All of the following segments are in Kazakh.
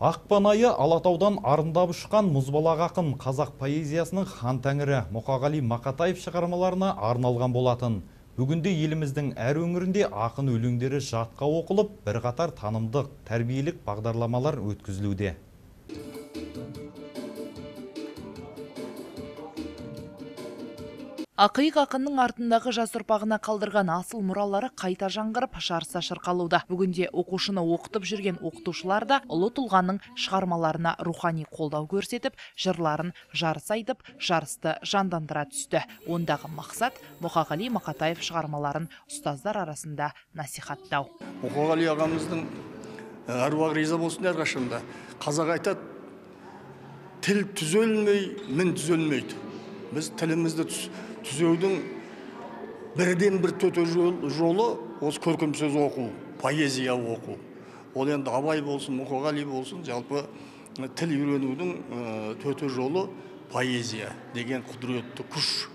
Ақпан айы Алатаудан арындап ұшқан мұзбалақ ақын қазақ поэзиясының хан тәңірі Мұқағали Мақатаев шығармаларына арналған болатын. Бүгінде еліміздің әр өңірінде ақын өлеңдері жатқа оқылып, бірқатар танымдық, тәрбиелік бағдарламалар өткізілуде. Ақиық ақынның артындағы жас ұрпағына қалдырған асыл мұралары қайта жаңғырып, жарыса шырқалуда. Бүгінде оқушыны оқытып жүрген оқытушылар да ұлы тұлғаның шығармаларына рухани қолдау көрсетіп, жырларын жарыса айтып, жарысты жандандыра түсті. Ондағы мақсат Мұқағали Мақатаев шығармаларын ұстаздар арасында насихаттау. Мұқағали ағамыздың әруағы риза болсын әрқашанда. Қазақ айтады, тіл түзелмей, мін түзелмейді. Біз тілімізді түзеудің бірден бір төте жолы осы көркем сөз оқу, поэзия оқу. Ол енді Абай болсын, Мұқағали болсын, жалпы тіл үйренудің төте жолы поэзия деген құдіретті күш.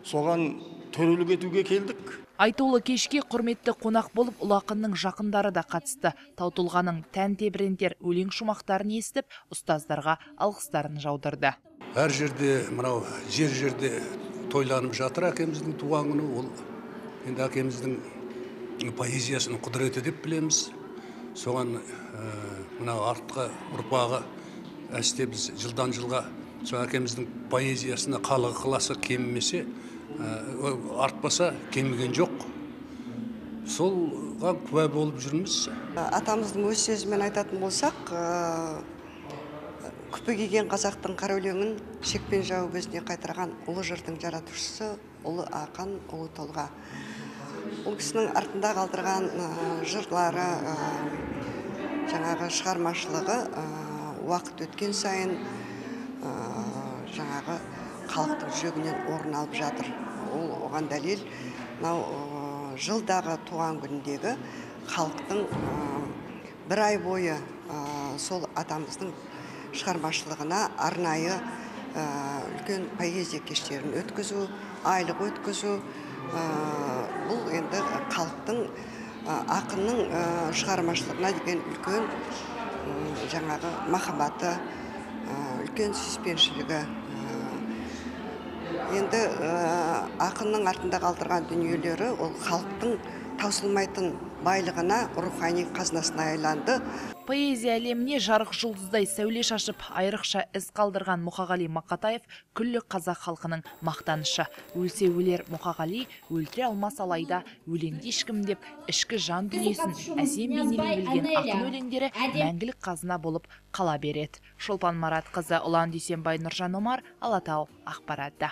Соған төрелік етуге келдік. Айтулы кешке құрметті қонақ болып, ұлы ақынның жақындары да қатысты. Таутұлғаның тән тебірентер өлең шумақтарын естіп, ұстаздарға алғыстарын жаудырды. Әр жерде, мынау жерде тойланып жатыр әкеміздің туған күні. Ол енді әкеміздің поэзиясының құдіреті деп білеміз. Соған мынау артқа ұрпағы әсте біз жылдан жылға сол әкеміздің поэзиясына қалы ықыласы кемімесе, артпаса кеміген жоқ. Солға куә болып жүрміз. Атамыздың өз сөзімен айтатын болсақ, күпі киген қазақтың қара өлеңін шекпен жауып өзіне қайтарған ұлы жырдың жаратушысы, ұлы ақын, ұлы тұлға. Ол кісінің артында қалдырған жырлары, жаңағы шығармашылығы уақыт өткен сайын жаңағы халықтың жүрегінен орын алып жатыр. Ол оған дәлел, жылдағы туған күніндегі халықтың бір ай бойы сол атамыздың шығармашылығына арнайы үлкен поэзия кештерін өткізу, айлық өткізу. Бұл енді халықтың ақынның шығармашылығына деген үлкен жаңағы махаббаты, үлкен сүйіспеншілігі. Енді ақынның артында қалдырған дүниелері ол халықтың таусылмайтын байлығына, рухани қазынасына айланды. Поэзия әлеміне жарық жұлдыздай сәуле шашып, айрықша із қалдырған Мұқағали Мақатаев күллі қазақ халқының мақтанышы. Өлсе өлер Мұқағали, өлтіре алмас алайда өлеңде ешкім деп, ішкі жан дүниесін әсем бейнелей білген ақын өлеңдері мәңгілік қазына болып қала береді. Шолпан Маратқызы, Ұлан Дүйсенбай, Нұржан Омар, Алатау ақпараты.